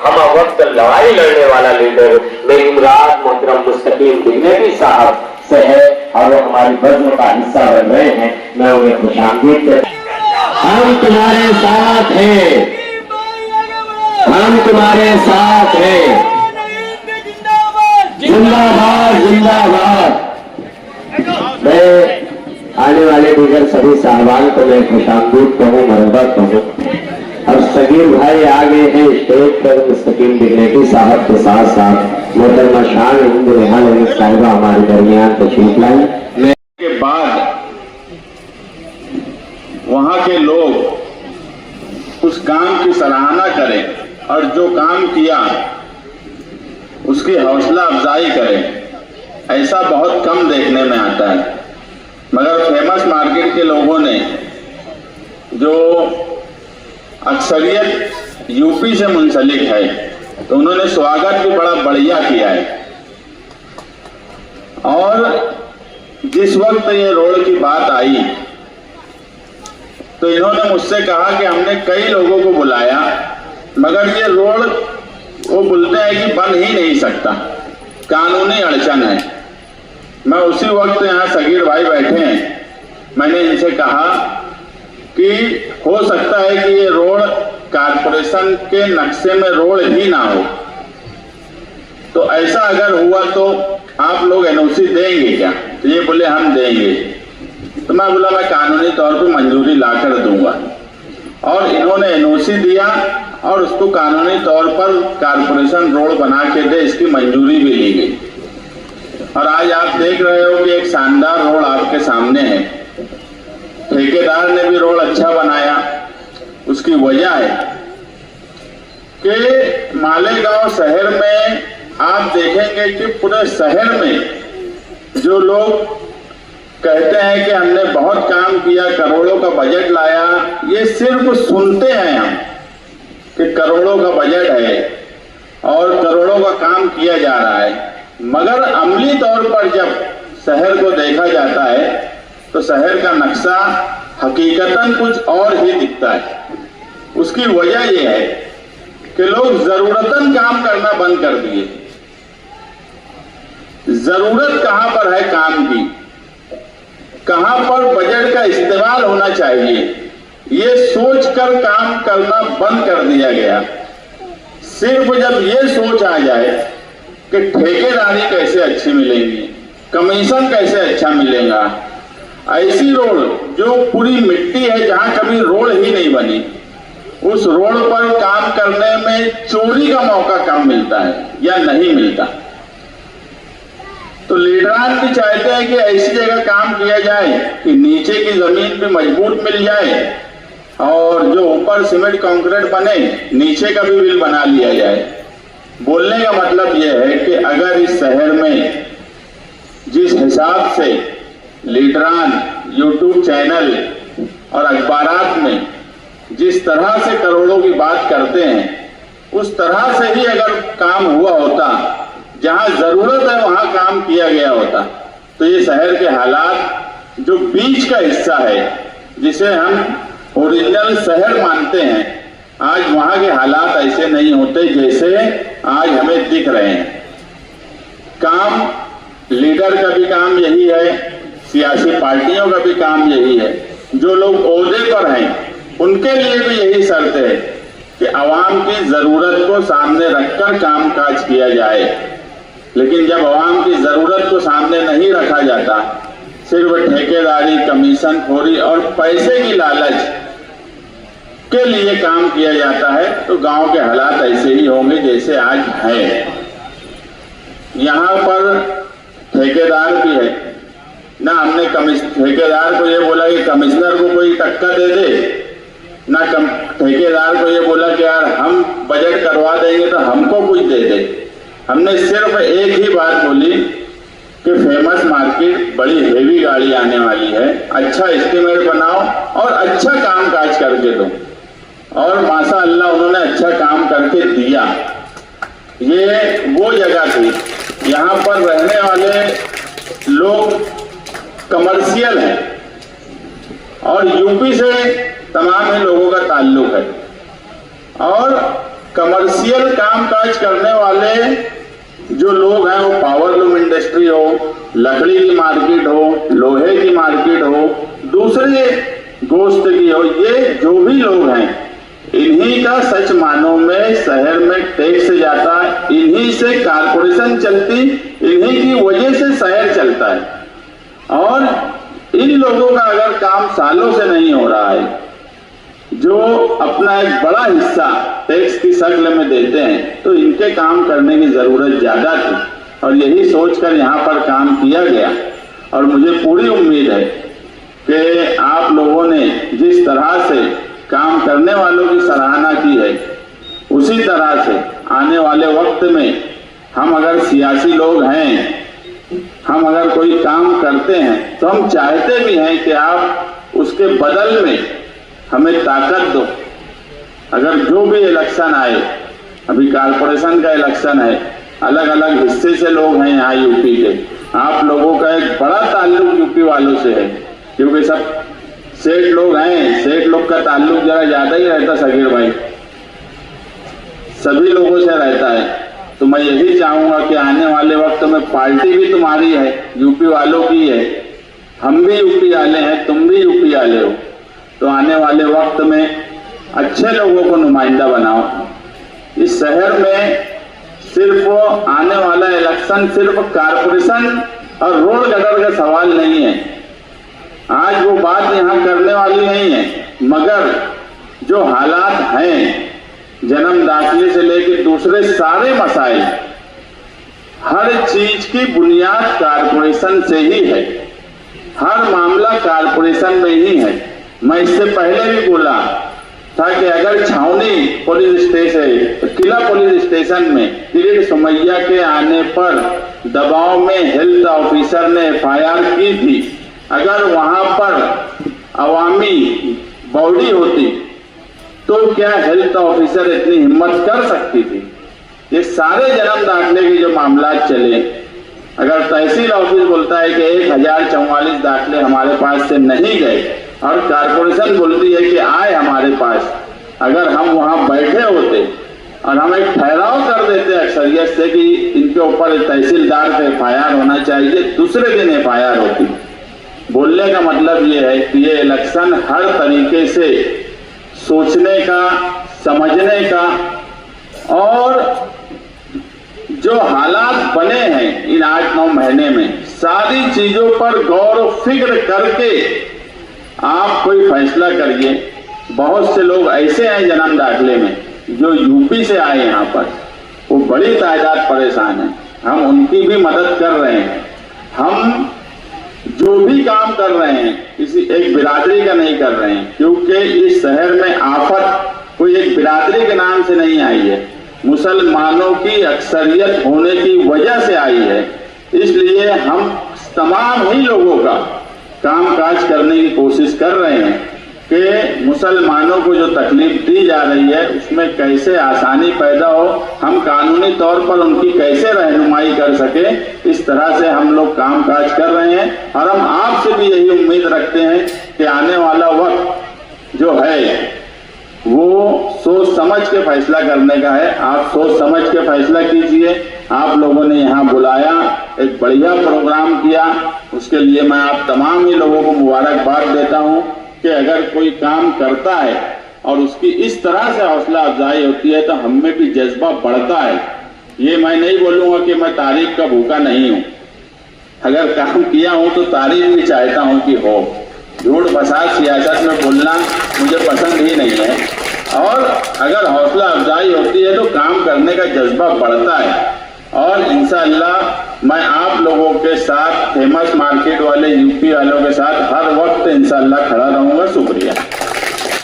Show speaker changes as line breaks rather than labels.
हम वक्त लड़ाई लड़ने वाला लीडर मेरी मुराद मोहतरम मुस्तकीम दिग्नेटी साहब से है और वो हमारी बज़्म का हिस्सा बन रहे हैं। मैं उन्हें खुशामदीद करता हूं। हम तुम्हारे साथ हैं, हम तुम्हारे साथ हैं। जिंदाबाद जिंदाबाद। मैं आने वाले दीगर सभी साहबान को मैं खुशामदीद कहूँ, मरहबत कहूँ। अब सगीर भाई आ गए हैं स्टेज पर मुस्तकीम दिग्नेटी साहब के साथ साथ मोहतरमा शान हिंद रेहान साहिबा हमारे दरमियान तशरीफ लाई।
के बाद वहां के लोग उस काम की सराहना करें और जो काम किया उसकी हौसला अफजाई करें, ऐसा बहुत कम देखने में आता है। मगर फेमस मार्केट के लोगों ने, जो अक्सरियत यूपी से मुंसलिक है, तो उन्होंने स्वागत भी बड़ा बढ़िया किया है। और जिस वक्त ये रोड की बात आई तो इन्होंने मुझसे कहा कि हमने कई लोगों को बुलाया मगर ये रोड वो बोलते हैं कि बन ही नहीं सकता, कानूनी अड़चन है। मैं उसी वक्त यहाँ सगीर भाई बैठे हैं, मैंने इनसे कहा कि हो सकता है कि ये रोड कारपोरेशन के नक्शे में रोड ही ना हो, तो ऐसा अगर हुआ तो आप लोग एनओसी देंगे क्या? तो ये बोले हम देंगे। तो मैं बोला मैं कानूनी तौर पर मंजूरी ला कर दूंगा, और इन्होंने एनओसी दिया और उसको कानूनी तौर पर कारपोरेशन रोड बना के दे, इसकी मंजूरी भी ली गई। और आज आप देख रहे हो कि एक शानदार रोड आपके सामने है। ठेकेदार ने भी रोड अच्छा बनाया। उसकी वजह है कि मालेगांव शहर में आप देखेंगे कि पूरे शहर में जो लोग कहते हैं कि हमने बहुत काम किया, करोड़ों का बजट लाया, ये सिर्फ सुनते हैं हम कि करोड़ों का बजट है और करोड़ों का काम किया जा रहा है, मगर अमली तौर पर जब शहर को देखा जाता है तो शहर का नक्शा हकीकतन कुछ और ही दिखता है। उसकी वजह यह है कि लोग जरूरतन काम करना बंद कर दिए। जरूरत कहां पर है काम की, कहां पर बजट का इस्तेमाल होना चाहिए, ये सोचकर काम करना बंद कर दिया गया। सिर्फ जब ये सोच आ जाए कि ठेकेदारी कैसे अच्छी मिलेगी, कमीशन कैसे अच्छा मिलेगा, ऐसी रोड जो पूरी मिट्टी है जहां कभी रोड ही नहीं बनी, उस रोड पर काम करने में चोरी का मौका कम मिलता है या नहीं मिलता। तो लीडरान भी चाहते हैं कि ऐसी जगह काम किया जाए कि नीचे की जमीन भी मजबूत मिल जाए और जो ऊपर सीमेंट कंक्रीट बने नीचे का भी बिल बना लिया जाए। बोलने का मतलब यह है कि अगर इस शहर में जिस हिसाब से लीडरान यूट्यूब चैनल और अखबारात में जिस तरह से करोड़ों की बात करते हैं, उस तरह से ही अगर काम हुआ होता, जहां जरूरत है वहां काम किया गया होता, तो ये शहर के हालात जो बीच का हिस्सा है जिसे हम ओरिजिनल शहर मानते हैं, आज वहां के हालात ऐसे नहीं होते जैसे आज हमें दिख रहे हैं। काम लीडर का भी काम यही है, सियासी पार्टियों का भी काम यही है, जो लोग ओहदे पर हैं उनके लिए भी यही शर्त है कि आवाम की जरूरत को सामने रखकर कामकाज किया जाए। लेकिन जब आवाम की जरूरत को सामने नहीं रखा जाता, सिर्फ ठेकेदारी, कमीशन खोरी और पैसे की लालच के लिए काम किया जाता है, तो गांव के हालात ऐसे ही होंगे जैसे आज है। यहाँ पर ठेकेदार भी है ना, हमने ठेकेदार को ये बोला कि कमिश्नर को कोई टक्कर दे दे, ना ठेकेदार को ये बोला कि यार हम बजट करवा देंगे तो हमको कुछ दे दे। हमने सिर्फ एक ही बात बोली कि फेमस मार्केट बड़ी हेवी गाड़ी आने वाली है, अच्छा एस्टीमेट बनाओ और अच्छा काम काज करके दो। और माशाअल्लाह उन्होंने अच्छा काम करके दिया। ये वो जगह थी यहाँ पर रहने वाले लोग कमर्शियल हैं और यूपी से तमाम ही लोगों का ताल्लुक है, और कमर्शियल कामकाज करने वाले जो लोग हैं, वो पावरलूम इंडस्ट्री हो, लकड़ी की मार्केट हो, लोहे की मार्केट हो, दूसरे गोश्त की हो, ये जो भी लोग हैं, इन्हीं का सच मानों में शहर में टैक्स जाता है, इन्हीं से कारपोरेशन चलती, इन्हीं की वजह से शहर चलता है। और इन लोगों का अगर काम सालों से नहीं हो रहा है, जो अपना एक बड़ा हिस्सा टैक्स की शक्ल में देते हैं, तो इनके काम करने की जरूरत ज्यादा थी और यही सोचकर यहाँ पर काम किया गया। और मुझे पूरी उम्मीद है कि आप लोगों ने जिस तरह से काम करने वालों की सराहना की है, उसी तरह से आने वाले वक्त में हम अगर सियासी लोग हैं, हम अगर कोई काम करते हैं, तो हम चाहते भी हैं कि आप उसके बदल में हमें ताकत दो। अगर जो भी इलेक्शन आए, अभी कारपोरेशन का इलेक्शन है, अलग अलग हिस्से से लोग हैं यहाँ यूपी के, आप लोगों का एक बड़ा ताल्लुक यूपी वालों से है, क्योंकि सब सेठ लोग हैं, सेठ लोग का ताल्लुक जरा ज्यादा ही रहता, सगीर भाई सभी लोगों से रहता है। तो मैं यही चाहूंगा कि आने वाले वक्त में पार्टी भी तुम्हारी है, यूपी वालों की है, हम भी यूपी वाले हैं, तुम भी यूपी वाले हो, तो आने वाले वक्त में अच्छे लोगों को नुमाइंदा बनाओ। इस शहर में सिर्फ आने वाला इलेक्शन सिर्फ कारपोरेशन और रोड गटर का सवाल नहीं है, आज वो बात यहाँ करने वाली नहीं है, मगर जो हालात हैं, जन्म दाखिले से लेकर दूसरे सारे मसाइल, हर चीज की बुनियाद कारपोरेशन से ही है, हर मामला कारपोरेशन में ही है। मैं इससे पहले भी बोला था कि अगर छावनी पुलिस स्टेशन, किला पुलिस स्टेशन में किरीट सुमैया के आने पर दबाव में हेल्थ ऑफिसर ने एफआईआर की थी, अगर वहां पर अवामी बॉडी होती तो क्या हेल्थ ऑफिसर इतनी हिम्मत कर सकती थी? ये सारे जन्म दाखिले के जो मामला चले, अगर तहसील ऑफिस बोलता है कि 1044 दाखिले हमारे पास से नहीं गए और कारपोरेशन बोलती है कि आए हमारे पास, अगर हम वहां बैठे होते और हम एक ठहराव कर देते अक्सरियत से कि इनके ऊपर तहसीलदार का एफआईआर होना चाहिए, दूसरे दिन एफआईआर होती। बोलने का मतलब ये है कि ये इलेक्शन हर तरीके से सोचने का, समझने का, और जो हालात बने हैं इन 8-9 महीने में, सारी चीजों पर गौर फिक्र करके आप कोई फैसला करिए। बहुत से लोग ऐसे हैं जन्म दाखिले में जो यूपी से आए यहाँ पर, वो बड़ी तादाद परेशान है, हम उनकी भी मदद कर रहे हैं। हम जो भी काम कर रहे हैं किसी एक बिरादरी का नहीं कर रहे हैं, क्योंकि इस शहर में आफत कोई एक बिरादरी के नाम से नहीं आई है, मुसलमानों की अक्सरियत होने की वजह से आई है। इसलिए हम तमाम ही लोगों का कामकाज करने की कोशिश कर रहे हैं कि मुसलमानों को जो तकलीफ दी जा रही है उसमें कैसे आसानी पैदा हो, हम कानूनी तौर पर उनकी कैसे रहनुमाई कर सके, इस तरह से हम लोग कामकाज कर रहे हैं। और हम आपसे भी यही उम्मीद रखते हैं कि आने वाला वक्त जो है वो सोच समझ के फैसला करने का है। आप सोच समझ के फैसला कीजिए। आप लोगों ने यहाँ बुलाया, एक बढ़िया प्रोग्राम किया, उसके लिए मैं आप तमाम ही लोगों को मुबारकबाद देता हूँ कि अगर कोई काम करता है और उसकी इस तरह से हौसला अफजाई होती है तो हम में भी जज्बा बढ़ता है। ये मैं नहीं बोलूंगा कि मैं तारीफ का भूखा नहीं हूँ, अगर काम किया हूँ तो तारीफ भी चाहता हूँ कि हो। झूठ फसाद सियासत में बोलना मुझे पसंद ही नहीं है, और अगर हौसला अफजाई होती है तो काम करने का जज्बा बढ़ता है। और इंशाअल्लाह मैं आप लोगों के साथ, फेमस मार्केट वाले यूपी वालों के साथ हर वक्त इंशाअल्लाह खड़ा रहूंगा। शुक्रिया।